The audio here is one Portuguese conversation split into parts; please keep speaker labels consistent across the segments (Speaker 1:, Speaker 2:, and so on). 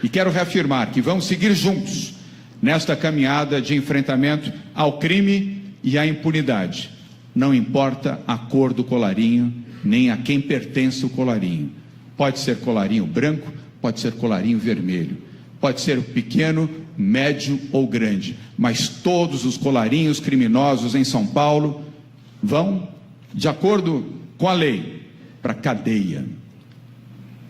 Speaker 1: E quero reafirmar que vamos seguir juntos nesta caminhada de enfrentamento ao crime e à impunidade. Não importa a cor do colarinho, nem a quem pertence o colarinho. Pode ser colarinho branco, pode ser colarinho vermelho. Pode ser pequeno, médio ou grande. Mas todos os colarinhos criminosos em São Paulo vão, de acordo com a lei, para a cadeia.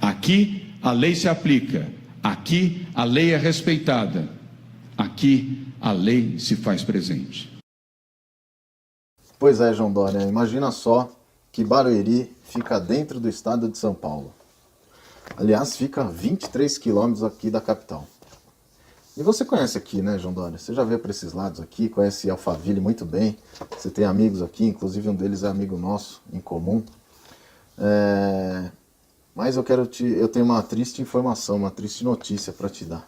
Speaker 1: Aqui a lei se aplica. Aqui a lei é respeitada. Aqui a lei se faz presente.
Speaker 2: Pois é, João Dória, imagina só que Barueri fica dentro do estado de São Paulo. Aliás, fica a 23 quilômetros aqui da capital. E você conhece aqui, né, João Dória? Você já veio para esses lados aqui, conhece Alphaville muito bem. Você tem amigos aqui, inclusive um deles é amigo nosso, em comum. Mas eu tenho uma triste informação, uma triste notícia para te dar.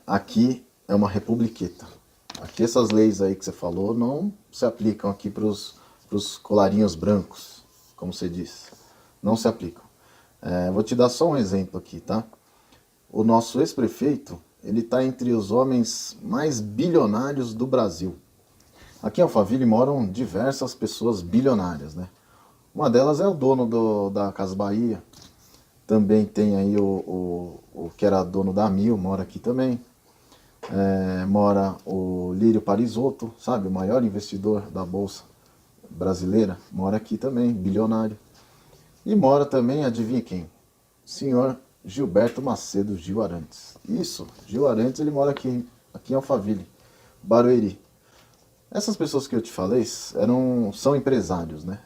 Speaker 2: Aqui é uma republiqueta. Aqui essas leis aí que você falou não se aplicam aqui para os colarinhos brancos, como você disse. Não se aplicam. Vou te dar só um exemplo aqui, tá? O nosso ex-prefeito, ele está entre os homens mais bilionários do Brasil. Aqui em Alphaville moram diversas pessoas bilionárias, né? Uma delas é o dono da Casa Bahia. Também tem aí o que era dono da Amil, mora aqui também. Mora o Lírio Parisotto, sabe? O maior investidor da Bolsa brasileira. Mora aqui também, bilionário. E mora também, adivinha quem? Senhor Gilberto Macedo Gil Arantes. Isso, Gil Arantes, ele mora aqui em Alphaville, Barueri. Essas pessoas que eu te falei são empresários, né?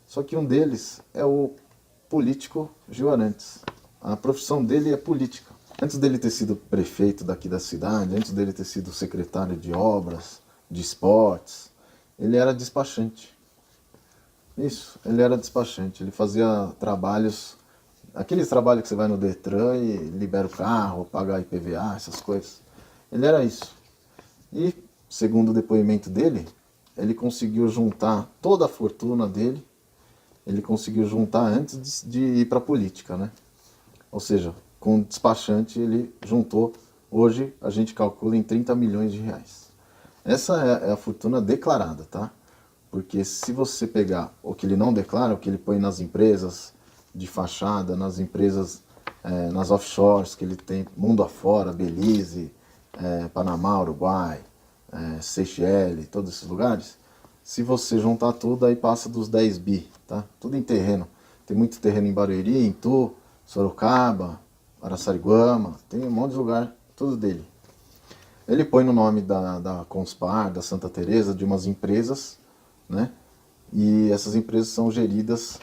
Speaker 2: Só que um deles é o político Gil Arantes. A profissão dele é política. Antes dele ter sido prefeito daqui da cidade, antes dele ter sido secretário de obras, de esportes, ele era despachante. Isso, ele era despachante. Ele fazia trabalhos, aqueles trabalhos que você vai no Detran e libera o carro, paga IPVA, essas coisas. Ele era isso. E, segundo o depoimento dele, ele conseguiu juntar toda a fortuna dele, ele conseguiu juntar antes de ir para a política, né? Ou seja, com o despachante ele juntou, hoje a gente calcula em 30 milhões de reais. Essa é a fortuna declarada, tá? Porque se você pegar o que ele não declara, o que ele põe nas empresas de fachada, nas empresas, nas offshores que ele tem mundo afora, Belize, Panamá, Uruguai, Seychelles, todos esses lugares, se você juntar tudo, aí passa dos 10 bi, tá? Tudo em terreno. Tem muito terreno em Barueri, em Itu, Sorocaba, Araçariguama, tem um monte de lugar, tudo dele. Ele põe no nome da Conspar, da Santa Teresa, de umas empresas, né? E essas empresas são geridas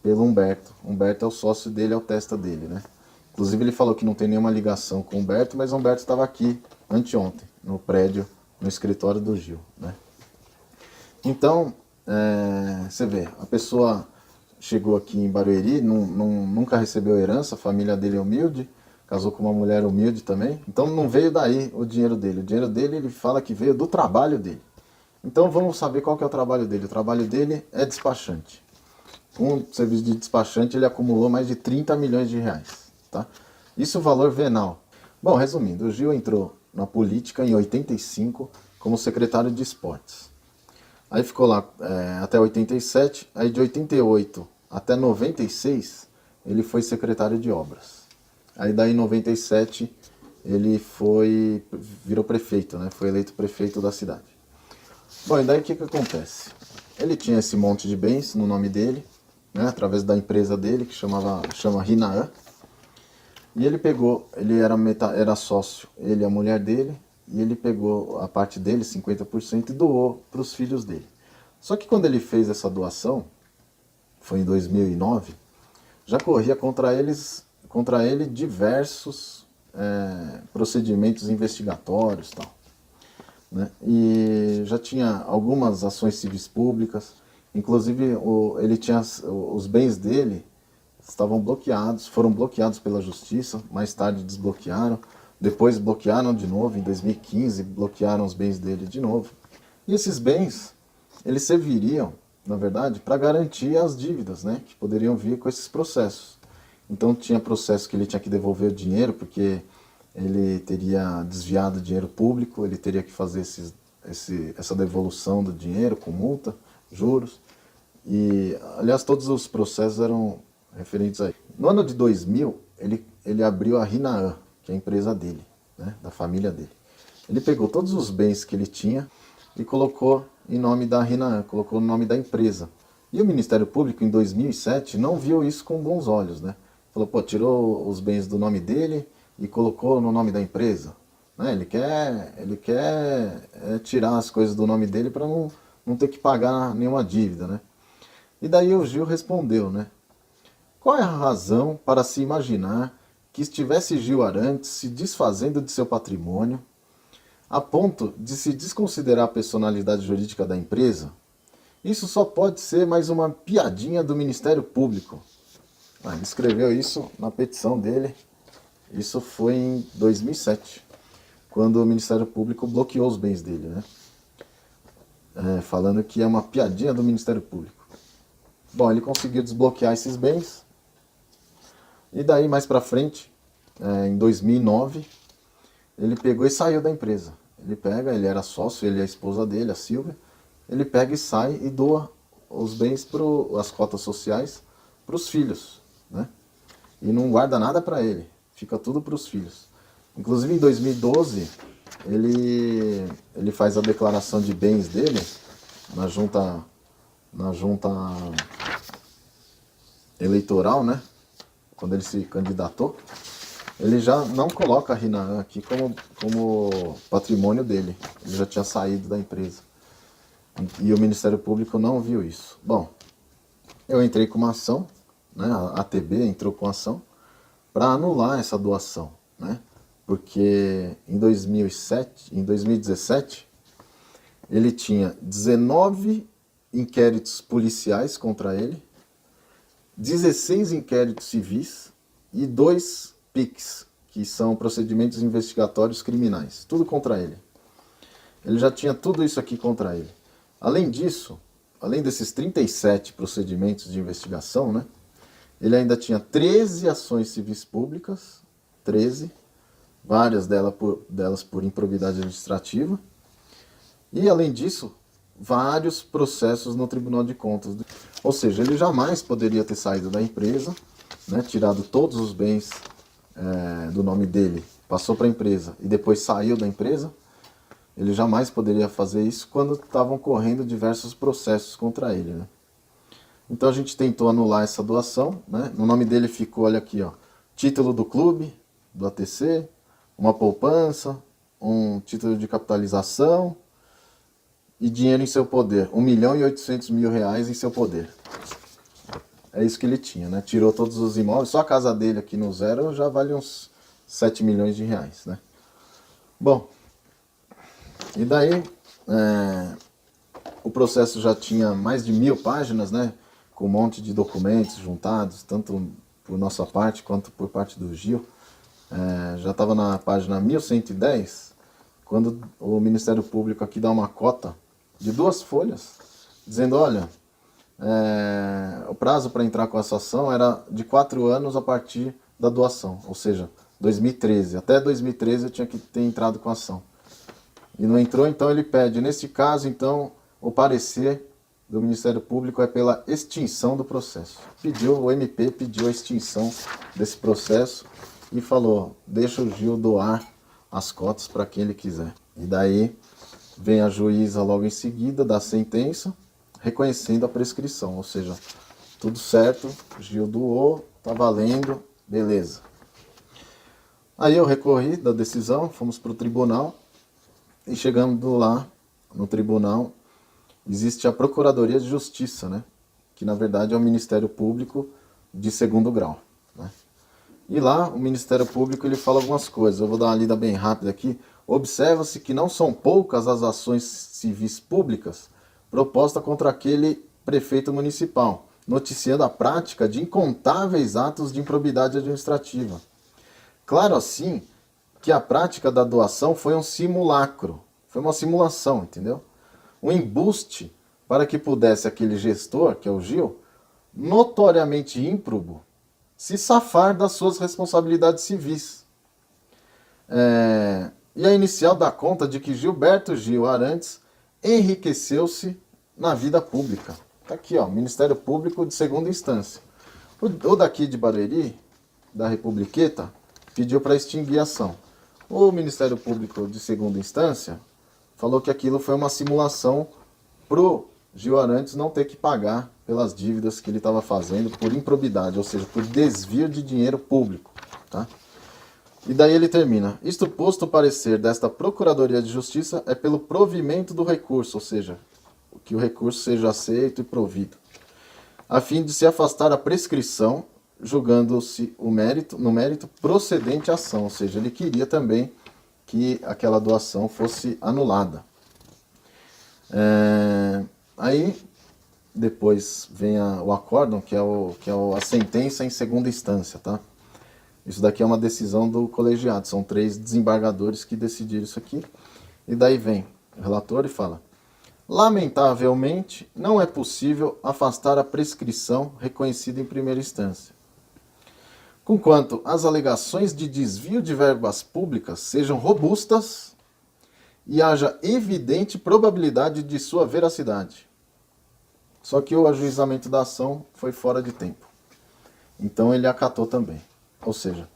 Speaker 2: pelo Humberto. Humberto é o sócio dele, é o testa dele, né? Inclusive ele falou que não tem nenhuma ligação com o Humberto, mas o Humberto estava aqui anteontem, no prédio, no escritório do Gil, né? Então, você vê, a pessoa chegou aqui em Barueri, nunca recebeu herança, a família dele é humilde, casou com uma mulher humilde também, então não veio daí o dinheiro dele. O dinheiro dele, ele fala que veio do trabalho dele. Então vamos saber qual que é o trabalho dele. O trabalho dele é despachante. Com o serviço de despachante ele acumulou mais de 30 milhões de reais. Tá? Isso é o valor venal. Bom, resumindo, o Gil entrou na política em 85 como secretário de esportes. Aí ficou lá até 87, aí de 88 até 96 ele foi secretário de obras. Aí daí em 97 ele virou prefeito, né? Foi eleito prefeito da cidade. Bom, e daí o que acontece? Ele tinha esse monte de bens no nome dele, né? Através da empresa dele, que chama Rinaã. E ele era sócio, ele e a mulher dele, e ele pegou a parte dele, 50%, e doou para os filhos dele. Só que quando ele fez essa doação, foi em 2009, já corria contra ele diversos procedimentos investigatórios e tal, né? E já tinha algumas ações civis públicas, inclusive os bens dele foram bloqueados pela justiça, mais tarde desbloquearam, depois bloquearam de novo, em 2015 bloquearam os bens dele de novo. E esses bens, eles serviriam, na verdade, para garantir as dívidas, né, que poderiam vir com esses processos. Então tinha processo que ele tinha que devolver o dinheiro, porque ele teria desviado dinheiro público, ele teria que fazer essa devolução do dinheiro com multa, juros. E, aliás, todos os processos eram referentes a ele. No ano de 2000, ele abriu a Rinaã, que é a empresa dele, né, da família dele. Ele pegou todos os bens que ele tinha e colocou em nome da Rinaã, colocou no nome da empresa. E o Ministério Público, em 2007, não viu isso com bons olhos, né? Falou, pô, tirou os bens do nome dele e colocou no nome da empresa. Né? Ele quer tirar as coisas do nome dele para não ter que pagar nenhuma dívida, né? E daí o Gil respondeu, né? Qual é a razão para se imaginar que estivesse Gil Arantes se desfazendo de seu patrimônio a ponto de se desconsiderar a personalidade jurídica da empresa? Isso só pode ser mais uma piadinha do Ministério Público. Ele escreveu isso na petição dele. Isso foi em 2007, quando o Ministério Público bloqueou os bens dele, né? Falando que é uma piadinha do Ministério Público. Bom, ele conseguiu desbloquear esses bens. E daí, mais pra frente, em 2009, ele pegou e saiu da empresa. Ele era sócio, ele e a esposa dele, a Silvia. Ele pega e sai e doa os bens, as cotas sociais, para os filhos, né? E não guarda nada para ele, fica tudo para os filhos. Inclusive, em 2012, ele faz a declaração de bens dele na junta eleitoral, né? Quando ele se candidatou, ele já não coloca a Rinaã aqui como patrimônio dele. Ele já tinha saído da empresa. E o Ministério Público não viu isso. Bom, eu entrei com uma ação, né? A ATB entrou com ação para anular essa doação, né? Porque em 2017, ele tinha 19 inquéritos policiais contra ele, 16 inquéritos civis e 2 PICs, que são procedimentos investigatórios criminais, tudo contra ele. Ele já tinha tudo isso aqui contra ele. Além disso, além desses 37 procedimentos de investigação, né, ele ainda tinha 13 ações civis públicas, 13, várias delas por improbidade administrativa, e além disso, vários processos no Tribunal de Contas. Ou seja, ele jamais poderia ter saído da empresa, né, tirado todos os bens do nome dele, passou para a empresa e depois saiu da empresa. Ele jamais poderia fazer isso quando estavam correndo diversos processos contra ele, né? Então a gente tentou anular essa doação, né? No nome dele ficou, olha aqui, ó, título do clube, do ATC, uma poupança, um título de capitalização e dinheiro em seu poder, 1.800.000 reais em seu poder. É isso que ele tinha, né? Tirou todos os imóveis, só a casa dele aqui no zero já vale uns 7 milhões de reais, né? Bom, e daí o processo já tinha mais de 1.000 páginas, né? Com um monte de documentos juntados, tanto por nossa parte quanto por parte do Gil. Já estava na página 1110, quando o Ministério Público aqui dá uma cota de 2 folhas, dizendo, olha, o prazo para entrar com essa ação era de 4 anos a partir da doação, ou seja, 2013. Até 2013 eu tinha que ter entrado com a ação. E não entrou, então ele pede, neste caso, então, o parecer do Ministério Público é pela extinção do processo. O MP pediu a extinção desse processo e falou, deixa o Gil doar as cotas para quem ele quiser. E daí vem a juíza logo em seguida, dá a sentença, reconhecendo a prescrição, ou seja, tudo certo, Gil doou, tá valendo, beleza. Aí eu recorri da decisão, fomos para o tribunal, e chegando lá no tribunal, existe a Procuradoria de Justiça, né? Que na verdade é o Ministério Público de 2º grau, né? E lá o Ministério Público ele fala algumas coisas, eu vou dar uma lida bem rápida aqui. Observa-se que não são poucas as ações civis públicas propostas contra aquele prefeito municipal, noticiando a prática de incontáveis atos de improbidade administrativa. Claro assim que a prática da doação foi um simulacro, foi uma simulação, entendeu? Um embuste para que pudesse aquele gestor, que é o Gil, notoriamente ímprobo, se safar das suas responsabilidades civis. E a inicial dá conta de que Gilberto Gil Arantes enriqueceu-se na vida pública. Está aqui, ó, Ministério Público de segunda instância. O daqui de Barueri, da Republiqueta, pediu para extinguir a ação. O Ministério Público de segunda instância falou que aquilo foi uma simulação pro Gil Arantes não ter que pagar pelas dívidas que ele estava fazendo por improbidade, ou seja, por desvio de dinheiro público, tá? E daí ele termina: isto posto o parecer desta Procuradoria de Justiça é pelo provimento do recurso, ou seja, que o recurso seja aceito e provido, a fim de se afastar a prescrição, julgando-se no mérito procedente a ação, ou seja, ele queria também que aquela doação fosse anulada. Aí depois vem o acórdão, que é a sentença em segunda instância, tá? Isso daqui é uma decisão do colegiado, são 3 desembargadores que decidiram isso aqui. E daí vem o relator e fala: lamentavelmente, não é possível afastar a prescrição reconhecida em primeira instância, conquanto as alegações de desvio de verbas públicas sejam robustas e haja evidente probabilidade de sua veracidade. Só que o ajuizamento da ação foi fora de tempo. Então ele acatou também. Ou seja,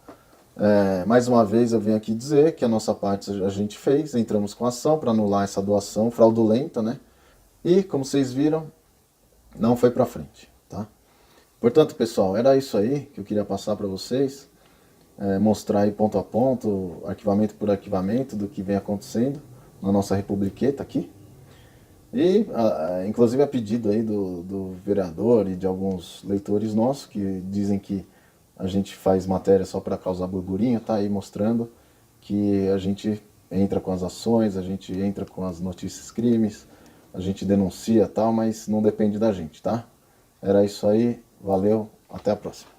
Speaker 2: mais uma vez eu venho aqui dizer que a nossa parte a gente fez, entramos com ação para anular essa doação fraudulenta, né? E, como vocês viram, não foi para frente, tá? Portanto, pessoal, era isso aí que eu queria passar para vocês, mostrar aí ponto a ponto, arquivamento por arquivamento do que vem acontecendo na nossa Republiqueta aqui. E, inclusive, a pedido aí do vereador e de alguns leitores nossos que dizem que a gente faz matéria só para causar burburinho, tá aí mostrando que a gente entra com as ações, a gente entra com as notícias crimes, a gente denuncia tal, mas não depende da gente, tá? Era isso aí, valeu, até a próxima.